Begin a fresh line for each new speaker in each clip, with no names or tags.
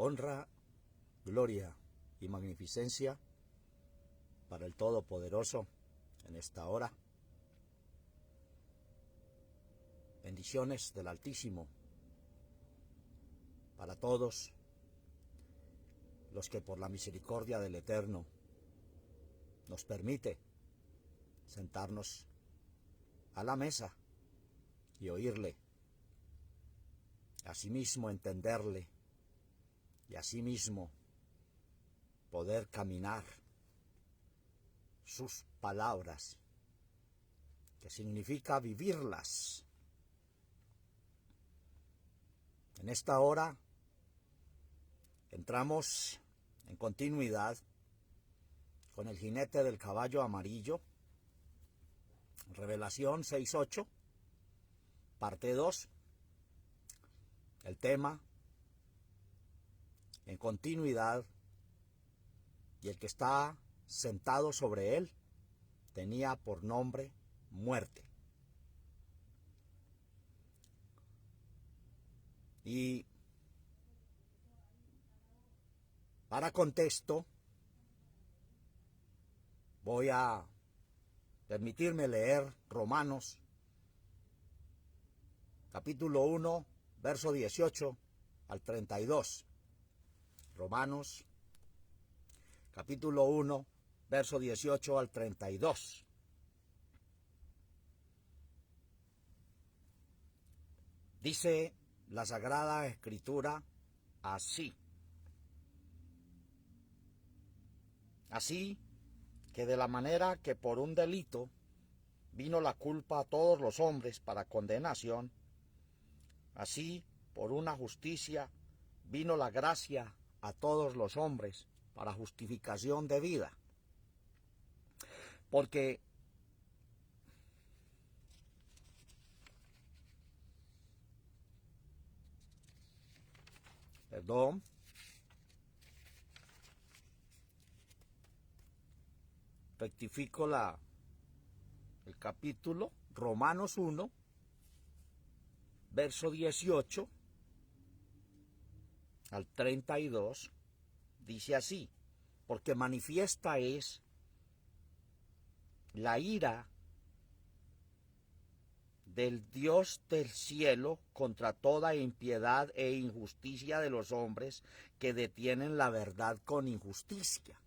honra, gloria y magnificencia para el Todopoderoso en esta hora. Bendiciones del Altísimo para todos los que por la misericordia del Eterno nos permite sentarnos a la mesa y oírle, asimismo entenderle y asimismo poder caminar sus palabras, que significa vivirlas. En esta hora entramos en continuidad con el jinete del caballo amarillo, Revelación 6:8, parte 2, el tema en continuidad, y el que está sentado sobre él tenía por nombre muerte. Y para contexto voy a permitirme leer Romanos capítulo 1, verso 18 al 32. Romanos capítulo 1, verso 18 al 32. Dice la Sagrada Escritura así: así que de la manera que por un delito vino la culpa a todos los hombres para condenación, así por una justicia vino la gracia a todos los hombres para justificación de vida. Porque rectifico el capítulo, Romanos 1, verso 18 al 32, dice así: porque manifiesta es la ira del Dios del cielo contra toda impiedad e injusticia de los hombres que detienen la verdad con injusticia.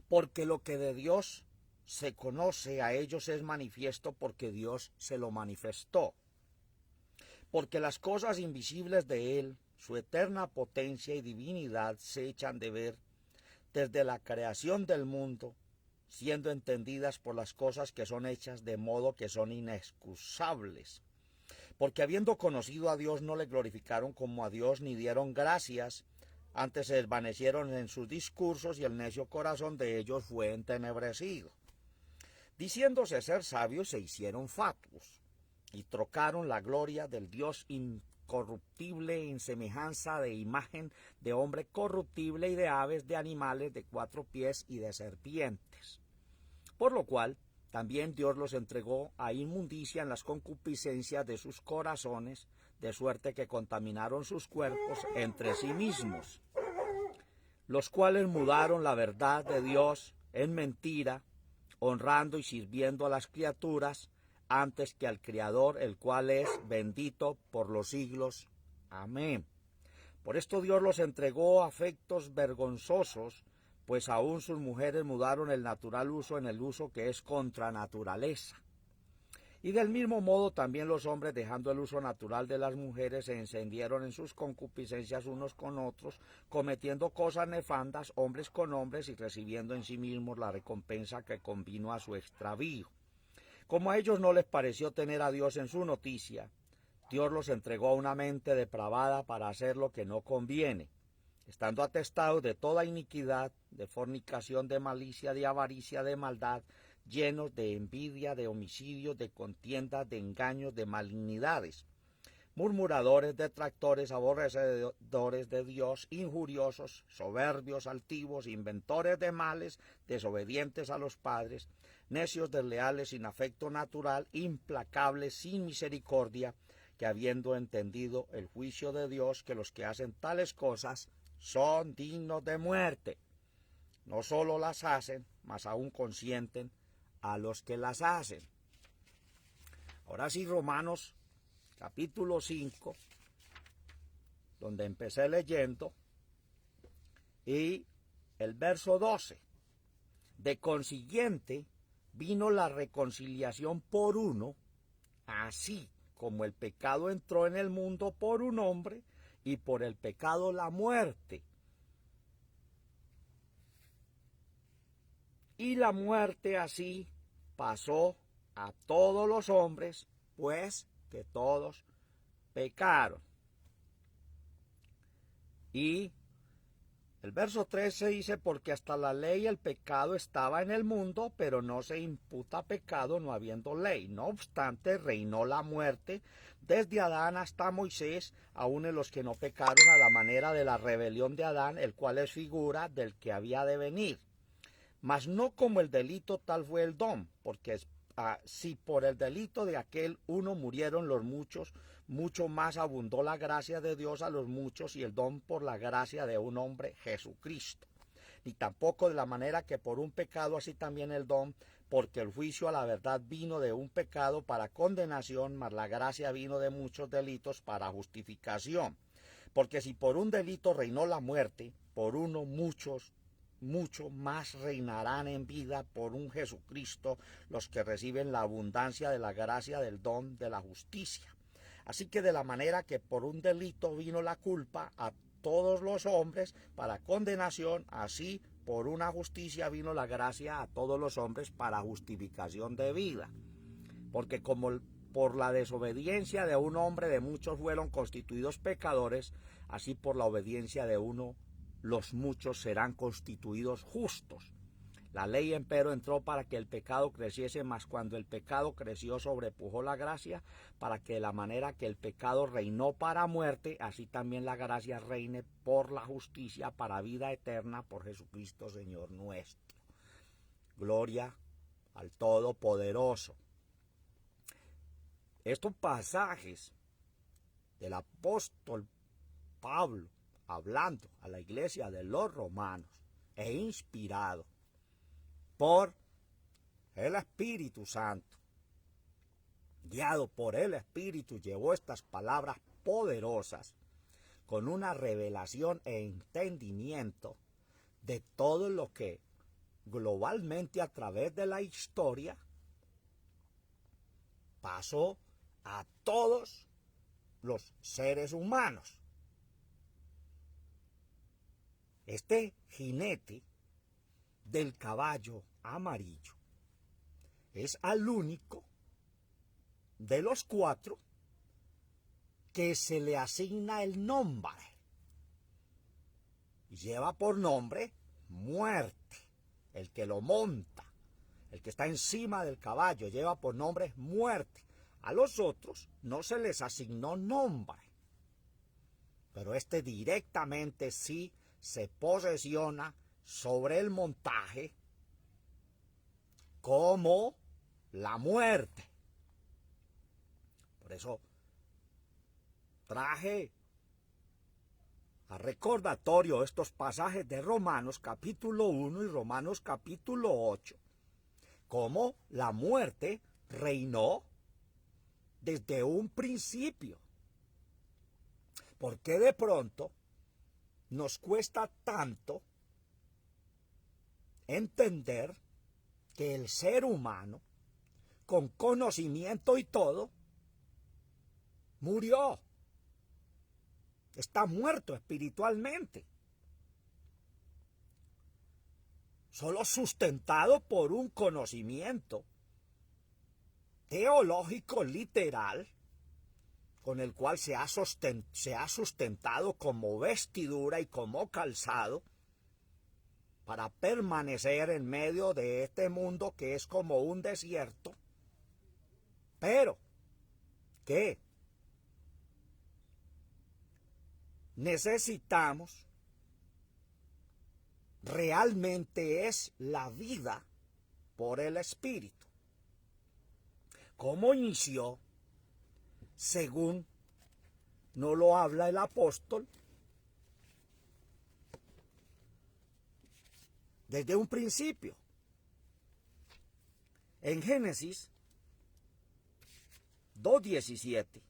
Porque lo que de Dios se conoce a ellos es manifiesto porque Dios se lo manifestó. Porque las cosas invisibles de Él, su eterna potencia y divinidad, se echan de ver desde la creación del mundo, siendo entendidas por las cosas que son hechas, de modo que son inexcusables. Porque habiendo conocido a Dios, no le glorificaron como a Dios, ni dieron gracias, antes se desvanecieron en sus discursos, y el necio corazón de ellos fue entenebrecido. Diciéndose ser sabios, se hicieron fatuos, y trocaron la gloria del Dios incorruptible en semejanza de imagen de hombre corruptible y de aves, de animales de 4 pies y de serpientes. Por lo cual también Dios los entregó a inmundicia en las concupiscencias de sus corazones, de suerte que contaminaron sus cuerpos entre sí mismos, los cuales mudaron la verdad de Dios en mentira, honrando y sirviendo a las criaturas antes que al Criador, el cual es bendito por los siglos. Amén. Por esto Dios los entregó a afectos vergonzosos, pues aún sus mujeres mudaron el natural uso en el uso que es contra naturaleza. Y del mismo modo también los hombres, dejando el uso natural de las mujeres, se encendieron en sus concupiscencias unos con otros, cometiendo cosas nefandas, hombres con hombres, y recibiendo en sí mismos la recompensa que convino a su extravío. Como a ellos no les pareció tener a Dios en su noticia, Dios los entregó a una mente depravada para hacer lo que no conviene, estando atestados de toda iniquidad, de fornicación, de malicia, de avaricia, de maldad, llenos de envidia, de homicidios, de contiendas, de engaños, de malignidades, murmuradores, detractores, aborrecedores de Dios, injuriosos, soberbios, altivos, inventores de males, desobedientes a los padres, necios, desleales, sin afecto natural, implacables, sin misericordia, que habiendo entendido el juicio de Dios, que los que hacen tales cosas son dignos de muerte. No solo las hacen, mas aún consienten a los que las hacen. Ahora sí, Romanos capítulo 5, donde empecé leyendo, y el verso 12. De consiguiente, vino la reconciliación por uno, así como el pecado entró en el mundo por un hombre, y por el pecado la muerte. Y la muerte así pasó a todos los hombres, pues que todos pecaron. Y el verso 13 dice, porque hasta la ley el pecado estaba en el mundo, pero no se imputa pecado no habiendo ley. No obstante, reinó la muerte desde Adán hasta Moisés, aun en los que no pecaron a la manera de la rebelión de Adán, el cual es figura del que había de venir. Mas no como el delito tal fue el don, porque si por el delito de aquel uno murieron los muchos, mucho más abundó la gracia de Dios a los muchos y el don por la gracia de un hombre, Jesucristo. Ni tampoco de la manera que por un pecado así también el don, porque el juicio a la verdad vino de un pecado para condenación, mas la gracia vino de muchos delitos para justificación. Porque si por un delito reinó la muerte, por uno mucho más reinarán en vida por un Jesucristo los que reciben la abundancia de la gracia del don de la justicia. Así que de la manera que por un delito vino la culpa a todos los hombres para condenación, así por una justicia vino la gracia a todos los hombres para justificación de vida. Porque como por la desobediencia de un hombre de muchos fueron constituidos pecadores, así por la obediencia de uno los muchos serán constituidos justos. La ley, empero, entró para que el pecado creciese, mas cuando el pecado creció sobrepujó la gracia, para que de la manera que el pecado reinó para muerte, así también la gracia reine por la justicia para vida eterna por Jesucristo Señor nuestro. Gloria al Todopoderoso. Estos pasajes del apóstol Pablo hablando a la iglesia de los romanos e inspirado por el Espíritu Santo, guiado por el Espíritu, llevó estas palabras poderosas con una revelación e entendimiento de todo lo que globalmente a través de la historia pasó a todos los seres humanos. Este jinete del caballo amarillo es al único de los cuatro que se le asigna el nombre. Y lleva por nombre muerte. El que lo monta, el que está encima del caballo, lleva por nombre muerte. A los otros no se les asignó nombre, pero este directamente sí se posesiona sobre el montaje como la muerte. Por eso traje a recordatorio estos pasajes de Romanos capítulo 1 y Romanos capítulo 8, como la muerte reinó desde un principio. ¿Por qué de pronto nos cuesta tanto entender que el ser humano, con conocimiento y todo, murió? Está muerto espiritualmente. Solo sustentado por un conocimiento teológico literal, con el cual se ha sustentado como vestidura y como calzado para permanecer en medio de este mundo que es como un desierto, pero que necesitamos realmente es la vida por el Espíritu. ¿Cómo inició según no lo habla el apóstol desde un principio. En Génesis 2:17.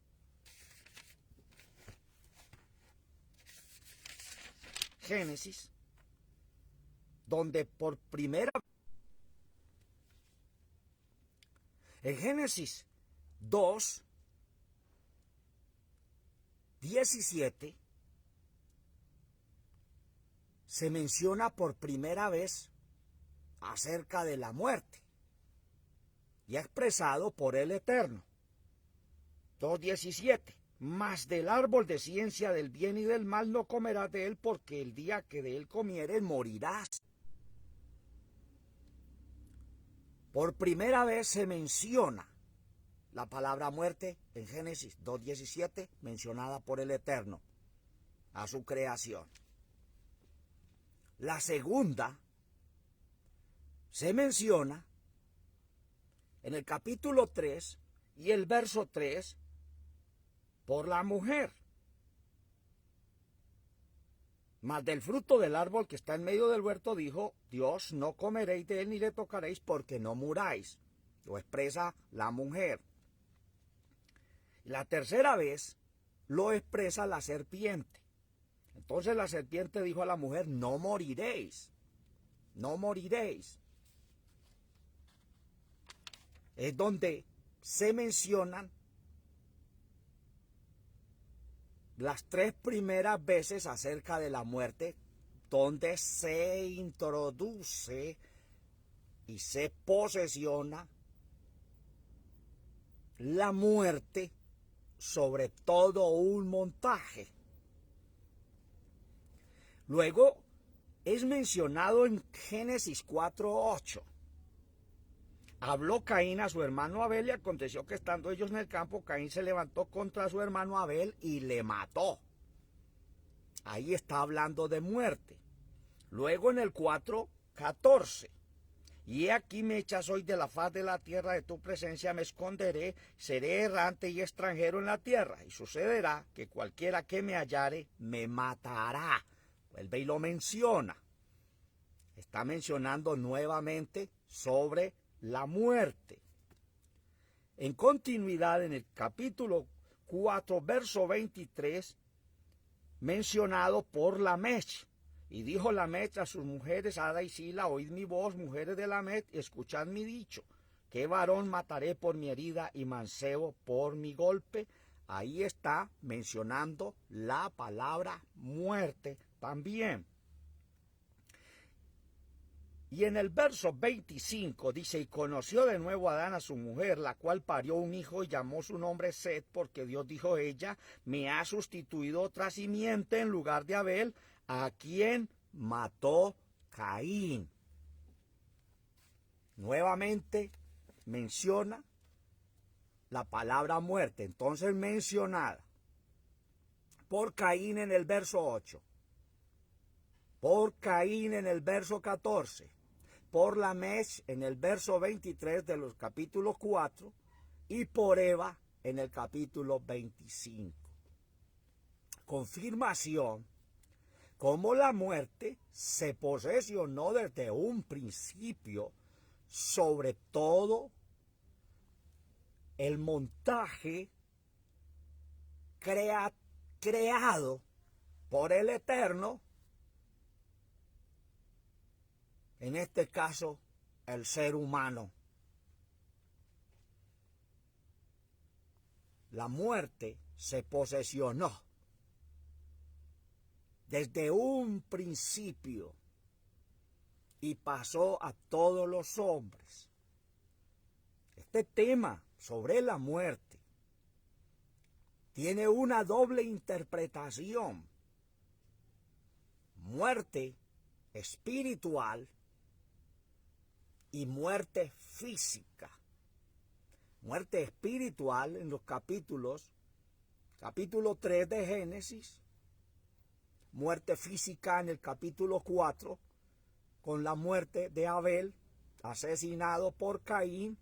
Génesis, donde por primera en Génesis 2:17 se menciona por primera vez acerca de la muerte y expresado por el Eterno. 2:17. Mas del árbol de ciencia del bien y del mal no comerás de él, porque el día que de él comieres morirás. Por primera vez se menciona la palabra muerte en Génesis 2:17, mencionada por el Eterno a su creación. La segunda se menciona en el capítulo 3 y el verso 3 por la mujer. Mas del fruto del árbol que está en medio del huerto dijo Dios, no comeréis de él ni le tocaréis porque no muráis. Lo expresa la mujer. La tercera vez lo expresa la serpiente. Entonces la serpiente dijo a la mujer, no moriréis, no moriréis. Es donde se mencionan las tres primeras veces acerca de la muerte, donde se introduce y se posesiona la muerte sobre todo un montaje. Luego es mencionado en Génesis 4:8. Habló Caín a su hermano Abel y aconteció que estando ellos en el campo, Caín se levantó contra su hermano Abel y le mató. Ahí está hablando de muerte. Luego en el 4:14. Y he aquí me echas hoy de la faz de la tierra, de tu presencia me esconderé, seré errante y extranjero en la tierra. Y sucederá que cualquiera que me hallare me matará. Vuelve y lo menciona. Está mencionando nuevamente sobre la muerte. En continuidad, en el capítulo 4, verso 23, mencionado por Lamech. Y dijo Lamech a sus mujeres, Ada y Sila, oíd mi voz, mujeres de Lamech, escuchad mi dicho. ¿Qué varón mataré por mi herida y mancebo por mi golpe? Ahí está mencionando la palabra muerte también. Y en el verso 25 dice, y conoció de nuevo Adán a su mujer, la cual parió un hijo y llamó su nombre Set, porque Dios dijo ella, me ha sustituido otra simiente en lugar de Abel, a quien mató Caín. Nuevamente menciona la palabra muerte, entonces mencionada por Caín en el verso 8, por Caín en el verso 14, por Lamech en el verso 23 de los capítulos 4 y por Eva en el capítulo 25. Confirmación cómo la muerte se posesionó desde un principio sobre todo el montaje creado por el Eterno, en este caso el ser humano. La muerte se posesionó desde un principio y pasó a todos los hombres. Este tema sobre la muerte tiene una doble interpretación. Muerte espiritual y muerte física. Muerte espiritual en los capítulo 3 de Génesis, muerte física en el capítulo 4, con la muerte de Abel, asesinado por Caín,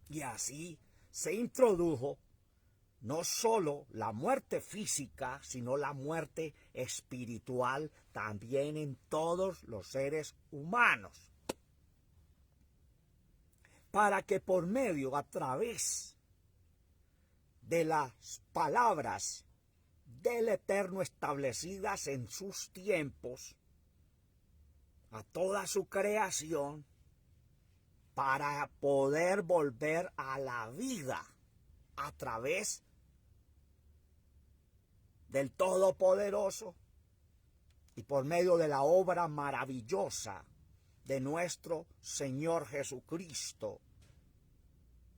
y así se introdujo no solo la muerte física, sino la muerte espiritual también en todos los seres humanos. Para que por medio, a través de las palabras del Eterno establecidas en sus tiempos, a toda su creación, para poder volver a la vida a través del Todopoderoso y por medio de la obra maravillosa de nuestro Señor Jesucristo,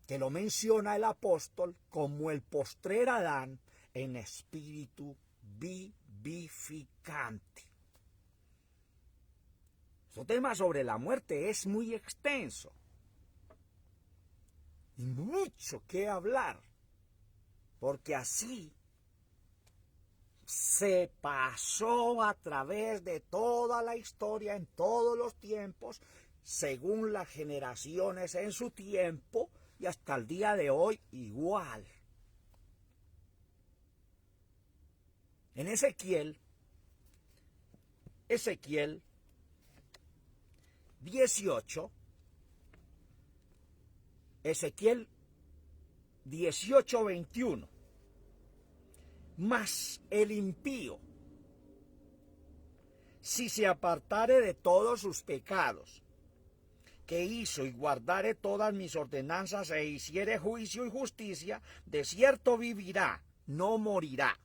que lo menciona el apóstol como el postrer Adán en espíritu vivificante. Su tema sobre la muerte es muy extenso y mucho que hablar, porque así se pasó a través de toda la historia, en todos los tiempos, según las generaciones en su tiempo, y hasta el día de hoy igual. En Ezequiel 18, Ezequiel 18:21. Mas el impío, si se apartare de todos sus pecados que hizo y guardare todas mis ordenanzas e hiciere juicio y justicia, de cierto vivirá, no morirá.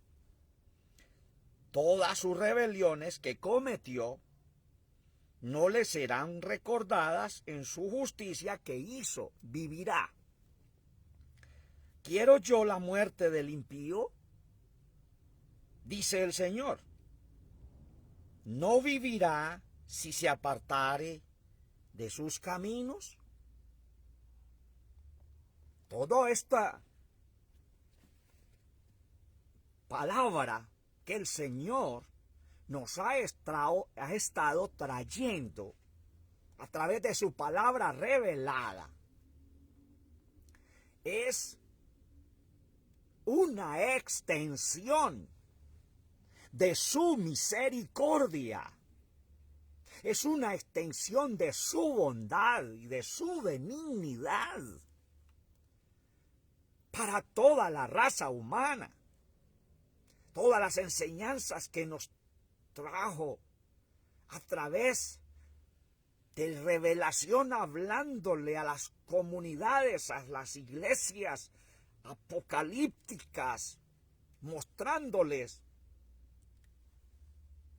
Todas sus rebeliones que cometió no le serán recordadas, en su justicia que hizo, vivirá. ¿Quiero yo la muerte del impío? Dice el Señor. ¿No vivirá si se apartare de sus caminos? Toda esta palabra que el Señor nos ha estado trayendo a través de su palabra revelada es una extensión de su misericordia. Es una extensión de su bondad y de su benignidad para toda la raza humana. Todas las enseñanzas que nos trajo a través de revelación, hablándole a las comunidades, a las iglesias apocalípticas, mostrándoles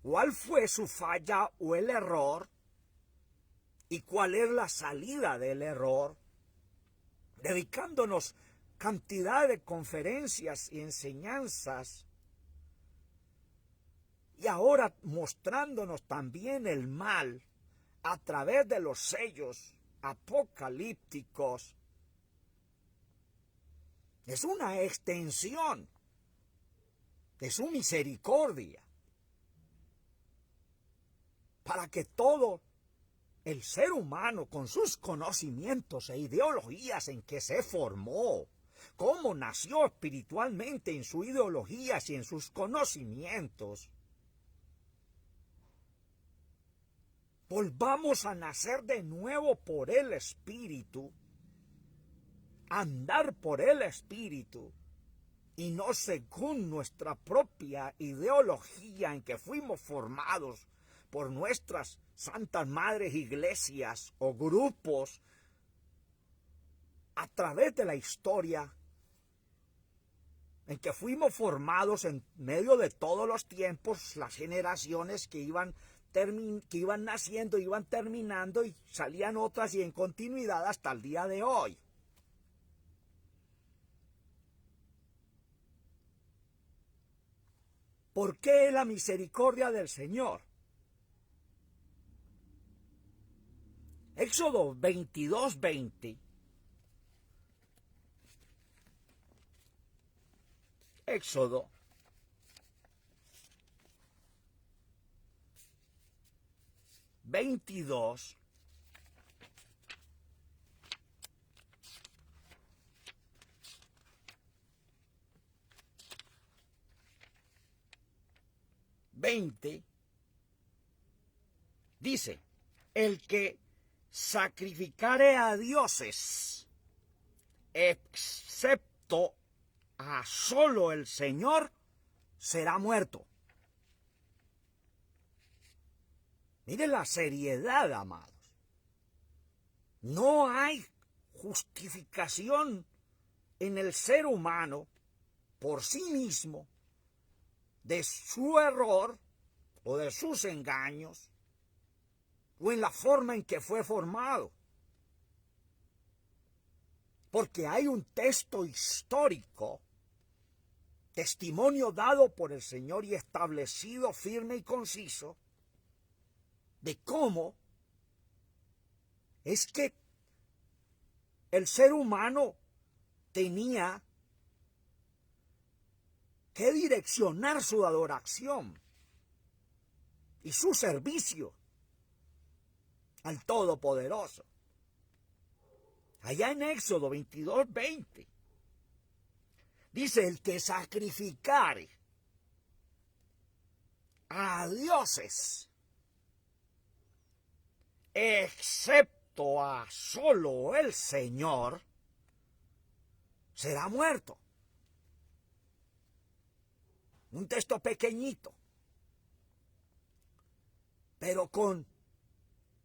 cuál fue su falla o el error y cuál es la salida del error, dedicándonos cantidad de conferencias y enseñanzas, y ahora mostrándonos también el mal a través de los sellos apocalípticos. Es una extensión de su misericordia para que todo el ser humano, con sus conocimientos e ideologías en que se formó, cómo nació espiritualmente en sus ideologías y en sus conocimientos, volvamos a nacer de nuevo por el Espíritu, andar por el Espíritu, y no según nuestra propia ideología en que fuimos formados por nuestras santas madres iglesias o grupos a través de la historia, en que fuimos formados en medio de todos los tiempos, las generaciones que iban naciendo, iban terminando y salían otras y en continuidad hasta el día de hoy. ¿Por qué la misericordia del Señor? Éxodo 22:20. Éxodo 22, 20, dice, el que sacrificare a dioses, excepto a solo el Señor, será muerto. Miren la seriedad, amados. No hay justificación en el ser humano por sí mismo de su error o de sus engaños o en la forma en que fue formado. Porque hay un texto histórico, testimonio dado por el Señor y establecido firme y conciso, de cómo es que el ser humano tenía que direccionar su adoración y su servicio al Todopoderoso. Allá en Éxodo 22:20 dice, el que sacrificare a dioses, excepto a solo el Señor, será muerto. Un texto pequeñito, pero con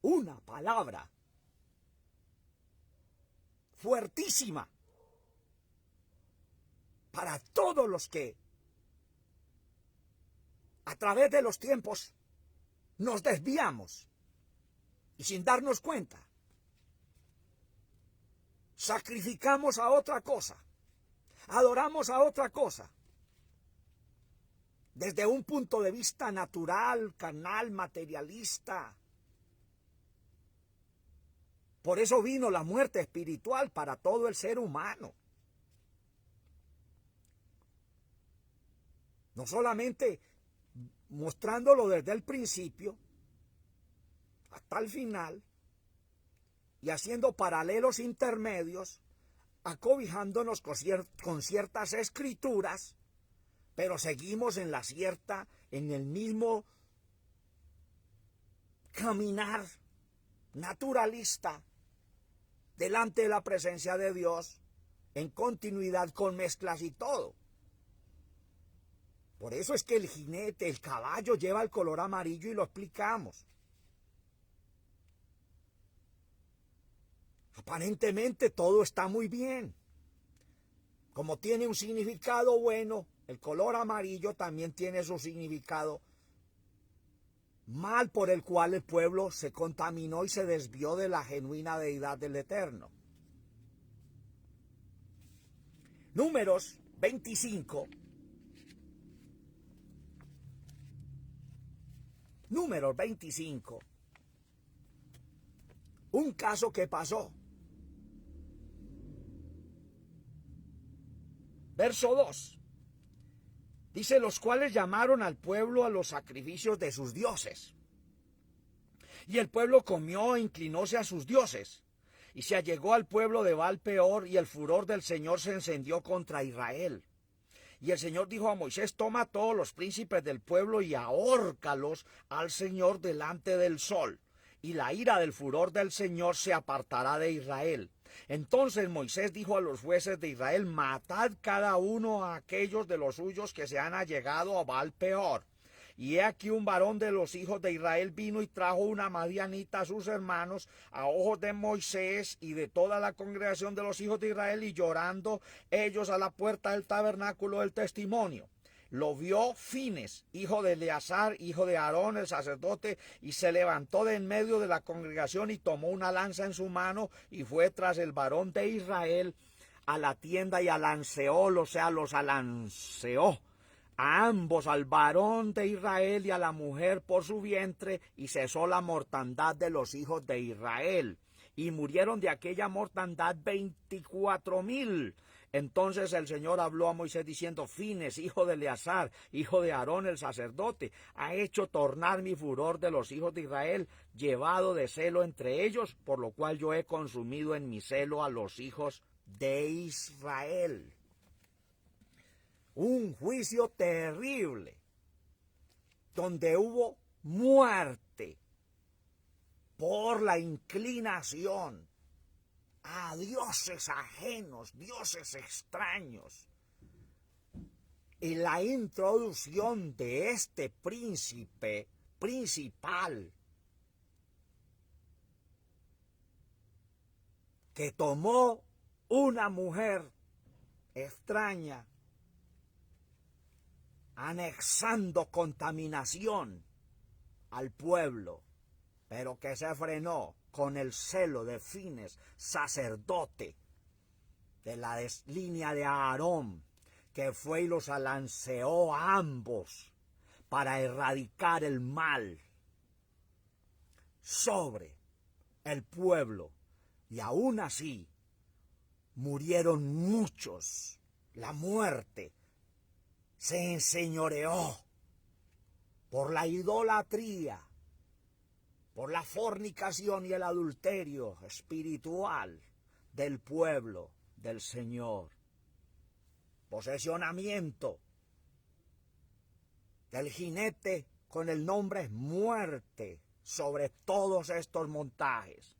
una palabra fuertísima para todos los que a través de los tiempos nos desviamos y sin darnos cuenta sacrificamos a otra cosa, adoramos a otra cosa, desde un punto de vista natural, carnal, materialista. Por eso vino la muerte espiritual para todo el ser humano. No solamente mostrándolo desde el principio hasta el final y haciendo paralelos intermedios, acobijándonos con ciertas escrituras, pero seguimos en el mismo caminar naturalista delante de la presencia de Dios, en continuidad con mezclas y todo. Por eso es que el jinete, el caballo, lleva el color amarillo y lo explicamos. Aparentemente todo está muy bien. Como tiene un significado bueno, el color amarillo también tiene su significado mal, por el cual el pueblo se contaminó y se desvió de la genuina deidad del Eterno. Números 25. Números 25. Un caso que pasó. Verso 2. Dice, los cuales llamaron al pueblo a los sacrificios de sus dioses. Y el pueblo comió e inclinóse a sus dioses. Y se allegó al pueblo de Baal Peor, y el furor del Señor se encendió contra Israel. Y el Señor dijo a Moisés, toma a todos los príncipes del pueblo y ahórcalos al Señor delante del sol. Y la ira del furor del Señor se apartará de Israel. Entonces Moisés dijo a los jueces de Israel, matad cada uno a aquellos de los suyos que se han allegado a Baal Peor. Y he aquí un varón de los hijos de Israel vino y trajo una madianita a sus hermanos a ojos de Moisés y de toda la congregación de los hijos de Israel, y llorando ellos a la puerta del tabernáculo del testimonio. Lo vio Fines, hijo de Eleazar, hijo de Aarón, el sacerdote, y se levantó de en medio de la congregación y tomó una lanza en su mano y fue tras el varón de Israel a la tienda y alanceó, o sea, los alanceó a ambos, al varón de Israel y a la mujer por su vientre, y cesó la mortandad de los hijos de Israel. Y murieron de aquella mortandad 24,000. Entonces el Señor habló a Moisés diciendo, Fines, hijo de Eleazar, hijo de Aarón el sacerdote, ha hecho tornar mi furor de los hijos de Israel, llevado de celo entre ellos, por lo cual yo he consumido en mi celo a los hijos de Israel. Un juicio terrible donde hubo muerte por la inclinación a dioses ajenos, dioses extraños, y la introducción de este príncipe principal que tomó una mujer extraña, anexando contaminación al pueblo, pero que se frenó con el celo de Fines, sacerdote de la línea de Aarón, que fue y los alanceó a ambos para erradicar el mal sobre el pueblo. Y aún así murieron muchos. La muerte se enseñoreó por la idolatría, por la fornicación y el adulterio espiritual del pueblo del Señor. Posesionamiento del jinete con el nombre muerte sobre todos estos montajes.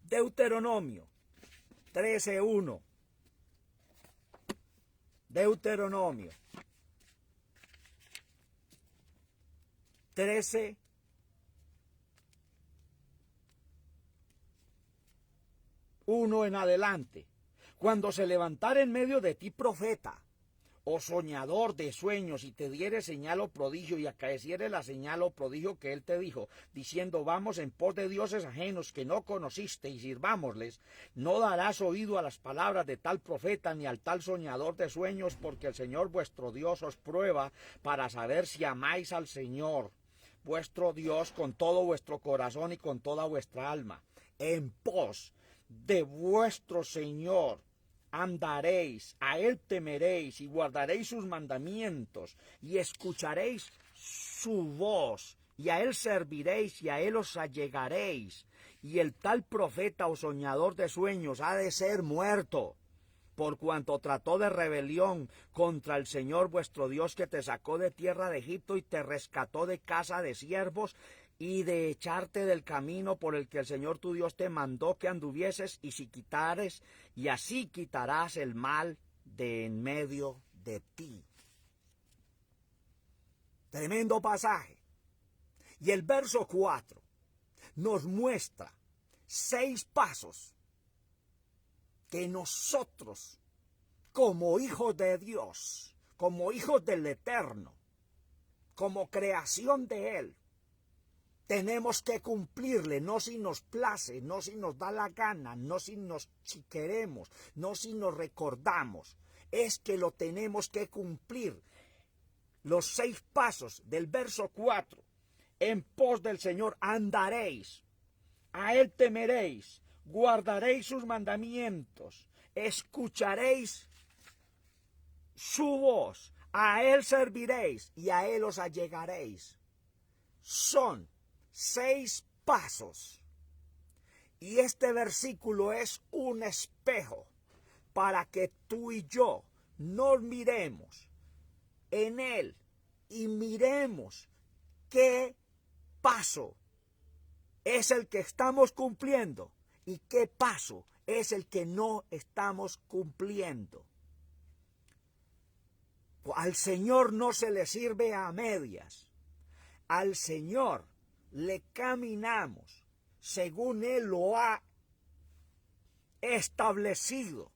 Deuteronomio 13:1. Deuteronomio 13:1 en adelante. Cuando se levantare en medio de ti profeta o soñador de sueños y te diere señal o prodigio y acaeciere la señal o prodigio que él te dijo, diciendo vamos en pos de dioses ajenos que no conociste y sirvámosles, no darás oído a las palabras de tal profeta ni al tal soñador de sueños, porque el Señor vuestro Dios os prueba para saber si amáis al Señor vuestro Dios con todo vuestro corazón y con toda vuestra alma. En pos de vuestro Señor andaréis, a él temeréis y guardaréis sus mandamientos y escucharéis su voz y a él serviréis y a él os allegaréis, y el tal profeta o soñador de sueños ha de ser muerto, por cuanto trató de rebelión contra el Señor vuestro Dios, que te sacó de tierra de Egipto y te rescató de casa de siervos y de echarte del camino por el que el Señor tu Dios te mandó que anduvieses, y si quitares, y así quitarás el mal de en medio de ti. Tremendo pasaje. Y el verso 4 nos muestra 6 pasos que nosotros, como hijos de Dios, como hijos del Eterno, como creación de Él, tenemos que cumplirle, no si nos place, no si nos da la gana, no si queremos, no si nos recordamos. Es que lo tenemos que cumplir. Los 6 pasos del verso 4. En pos del Señor andaréis, a Él temeréis, guardaréis sus mandamientos, escucharéis su voz, a Él serviréis y a Él os allegaréis. Son 6 pasos. Y este versículo es un espejo para que tú y yo nos miremos en él y miremos qué paso es el que estamos cumpliendo y qué paso es el que no estamos cumpliendo. Al Señor no se le sirve a medias. Al Señor le caminamos según Él lo ha establecido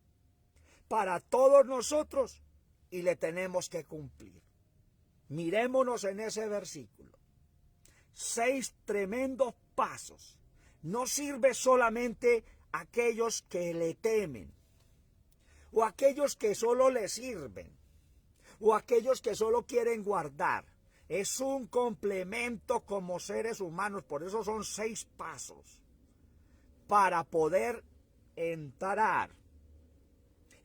para todos nosotros y le tenemos que cumplir. Mirémonos en ese versículo. 6 tremendos pasos. No sirve solamente a aquellos que le temen, o aquellos que solo le sirven, o aquellos que solo quieren guardar. Es un complemento como seres humanos, por eso son 6 pasos, para poder entrar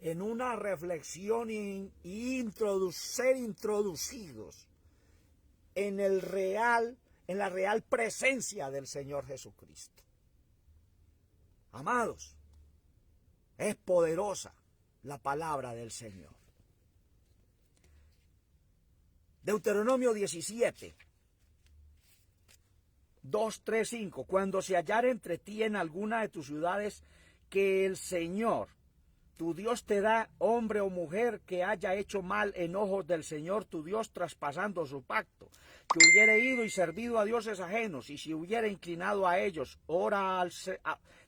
en una reflexión y ser introducidos en la real presencia del Señor Jesucristo. Amados, es poderosa la palabra del Señor. Deuteronomio 17, 2, 3, 5. Cuando se hallare entre ti en alguna de tus ciudades que el Señor, tu Dios, te da hombre o mujer que haya hecho mal en ojos del Señor tu Dios, traspasando su pacto, que hubiere ido y servido a dioses ajenos, y si hubiere inclinado a ellos,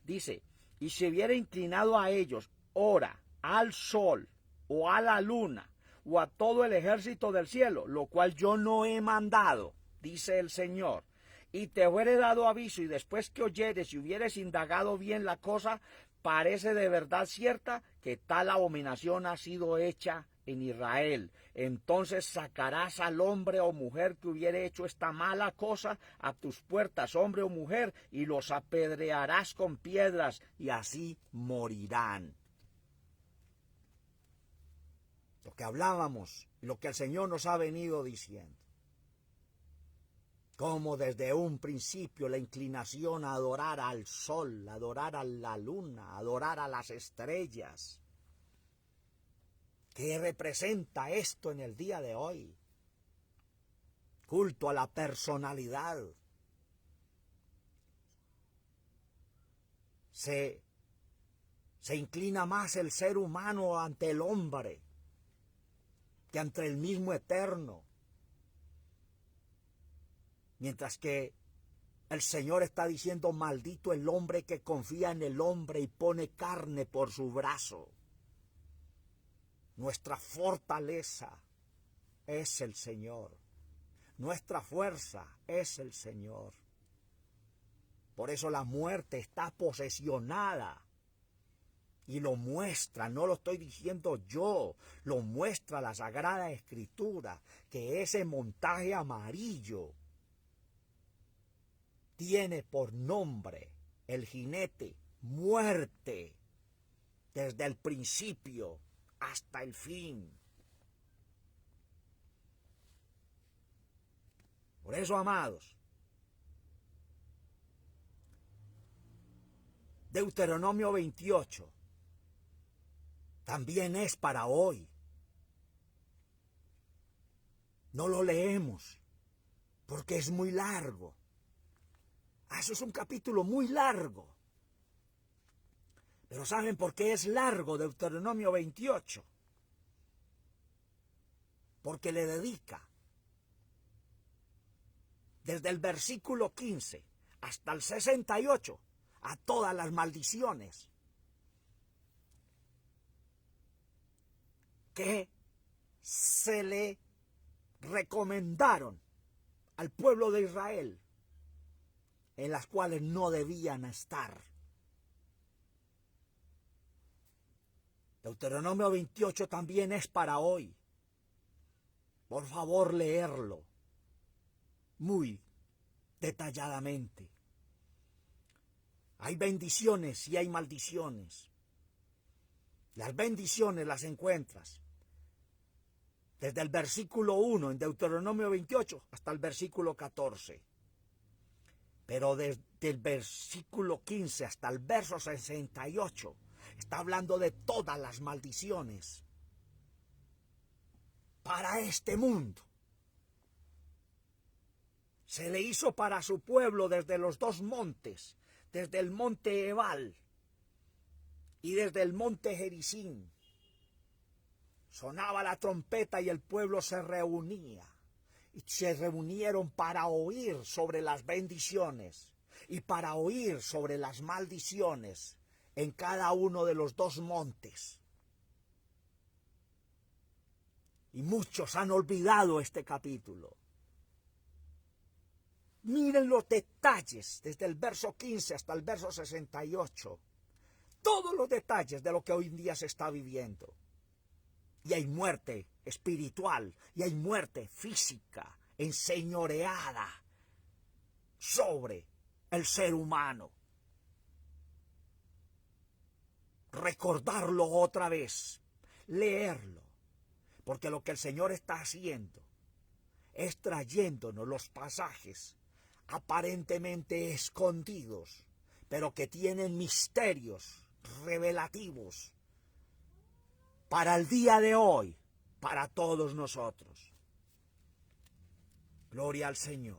dice, y si hubiere inclinado a ellos, ora al sol o a la luna o a todo el ejército del cielo, lo cual yo no he mandado, dice el Señor, y te hubiere dado aviso, y después que oyeres y hubieres indagado bien la cosa, parece de verdad cierta que tal abominación ha sido hecha en Israel. Entonces sacarás al hombre o mujer que hubiere hecho esta mala cosa a tus puertas, hombre o mujer, y los apedrearás con piedras, y así morirán. Lo que hablábamos, lo que el Señor nos ha venido diciendo. Como desde un principio la inclinación a adorar al sol, a adorar a la luna, a adorar a las estrellas. ¿Qué representa esto en el día de hoy? Culto a la personalidad. Se inclina más el ser humano ante el hombre que ante el mismo Eterno. Mientras que el Señor está diciendo, maldito el hombre que confía en el hombre y pone carne por su brazo. Nuestra fortaleza es el Señor. Nuestra fuerza es el Señor. Por eso la muerte está posesionada. Y lo muestra, no lo estoy diciendo yo, lo muestra la Sagrada Escritura, que ese montaje amarillo tiene por nombre el jinete muerte desde el principio hasta el fin. Por eso, amados, Deuteronomio 28 también es para hoy. No lo leemos porque es muy largo. Eso es un capítulo muy largo. Pero ¿saben por qué es largo Deuteronomio 28? Porque le dedica desde el versículo 15 hasta el 68 a todas las maldiciones que se le recomendaron al pueblo de Israel, en las cuales no debían estar. Deuteronomio 28 también es para hoy. Por favor, leerlo muy detalladamente. Hay bendiciones y hay maldiciones. Las bendiciones las encuentras desde el versículo 1 en Deuteronomio 28 hasta el versículo 14. Pero desde el versículo 15 hasta el verso 68 está hablando de todas las maldiciones para este mundo. Se le hizo para su pueblo desde los dos montes, desde el monte Ebal y desde el monte Gerizim. Sonaba la trompeta y el pueblo se reunía. Y se reunieron para oír sobre las bendiciones y para oír sobre las maldiciones en cada uno de los dos montes. Y muchos han olvidado este capítulo. Miren los detalles desde el verso 15 hasta el verso 68. Todos los detalles de lo que hoy en día se está viviendo. Y hay muerte espiritual y hay muerte física enseñoreada sobre el ser humano. Recordarlo otra vez, leerlo, porque lo que el Señor está haciendo es trayéndonos los pasajes aparentemente escondidos, pero que tienen misterios revelativos para el día de hoy, para todos nosotros. Gloria al Señor.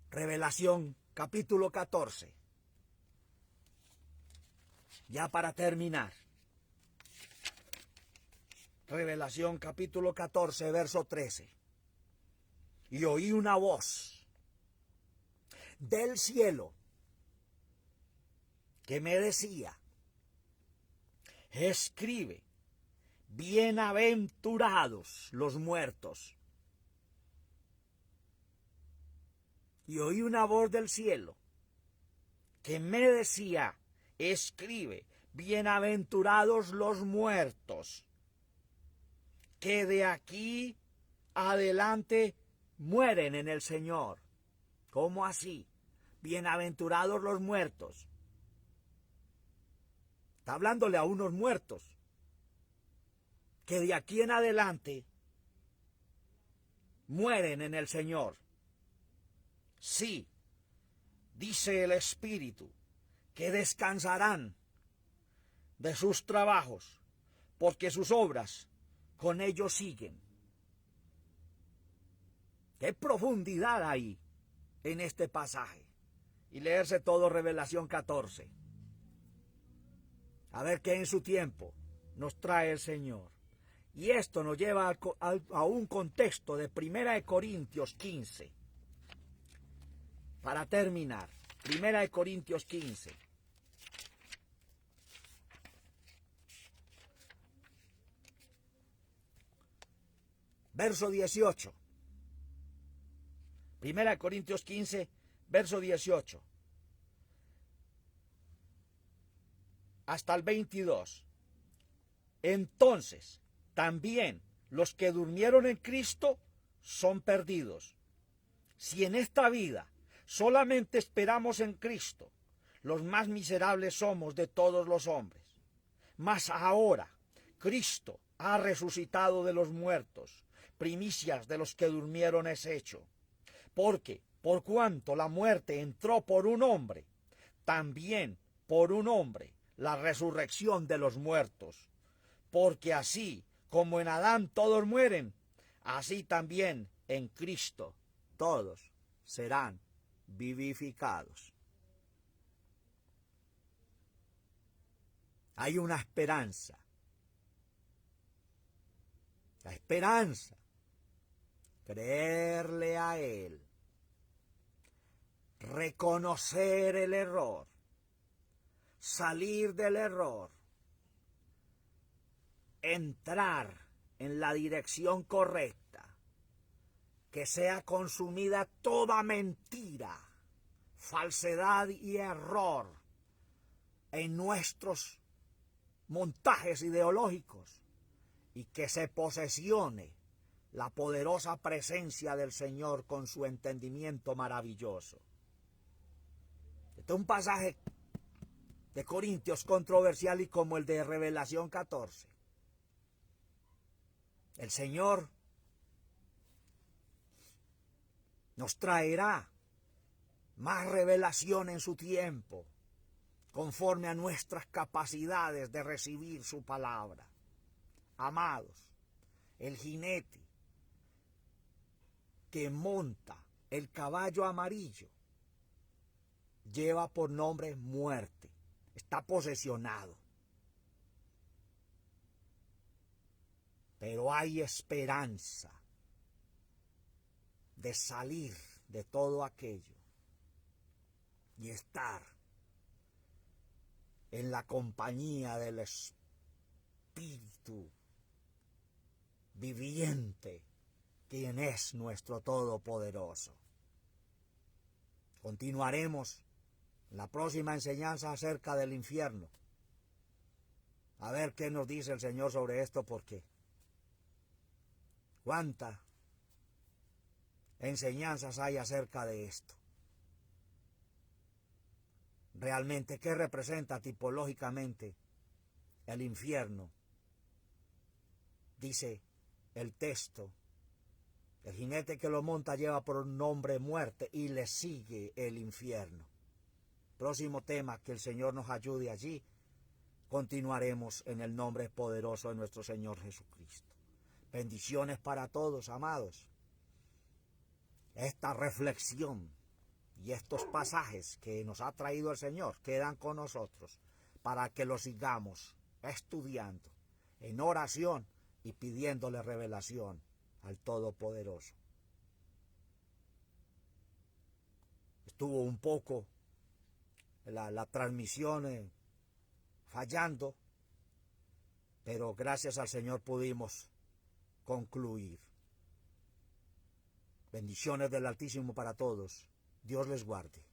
Revelación capítulo 14. Ya para terminar. Revelación capítulo 14, verso 13. Y oí una voz del cielo que me decía: escribe, bienaventurados los muertos. Y oí una voz del cielo que me decía: escribe, bienaventurados los muertos, que de aquí adelante mueren en el Señor. ¿Cómo así? Bienaventurados los muertos. Está hablándole a unos muertos que de aquí en adelante mueren en el Señor. Sí, dice el Espíritu, que descansarán de sus trabajos, porque sus obras con ellos siguen. Qué profundidad hay en este pasaje. Y leerse todo Revelación 14. A ver qué en su tiempo nos trae el Señor. Y esto nos lleva a un contexto de 1 Corintios 15. Para terminar, 1 Corintios 15. Verso 18. 1 Corintios 15, verso 18. Hasta el 22. Entonces, también los que durmieron en Cristo son perdidos. Si en esta vida solamente esperamos en Cristo, los más miserables somos de todos los hombres. Mas ahora Cristo ha resucitado de los muertos, primicias de los que durmieron es hecho. Porque, por cuanto la muerte entró por un hombre, también por un hombre la resurrección de los muertos. Porque así como en Adán todos mueren, así también en Cristo todos serán vivificados. Hay una esperanza. La esperanza. Creerle a Él. Reconocer el error. Salir del error. Entrar en la dirección correcta. Que sea consumida toda mentira, falsedad y error en nuestros montajes ideológicos, y que se posesione la poderosa presencia del Señor con su entendimiento maravilloso. Este es un pasaje de Corintios controversial y como el de Revelación 14. El Señor nos traerá más revelación en su tiempo, conforme a nuestras capacidades de recibir su palabra. Amados, el jinete que monta el caballo amarillo lleva por nombre muerte, está posesionado. Pero hay esperanza de salir de todo aquello y estar en la compañía del Espíritu viviente, quien es nuestro Todopoderoso. Continuaremos en la próxima enseñanza acerca del infierno. A ver qué nos dice el Señor sobre esto, porque cuántas enseñanzas hay acerca de esto. Realmente, ¿qué representa tipológicamente el infierno? Dice el texto: el jinete que lo monta lleva por nombre muerte y le sigue el infierno. Próximo tema, que el Señor nos ayude allí. Continuaremos en el nombre poderoso de nuestro Señor Jesucristo. Bendiciones para todos, amados. Esta reflexión y estos pasajes que nos ha traído el Señor quedan con nosotros para que los sigamos estudiando en oración y pidiéndole revelación al Todopoderoso. Estuvo un poco la transmisión fallando, pero gracias al Señor pudimos concluir. Bendiciones del Altísimo para todos. Dios les guarde.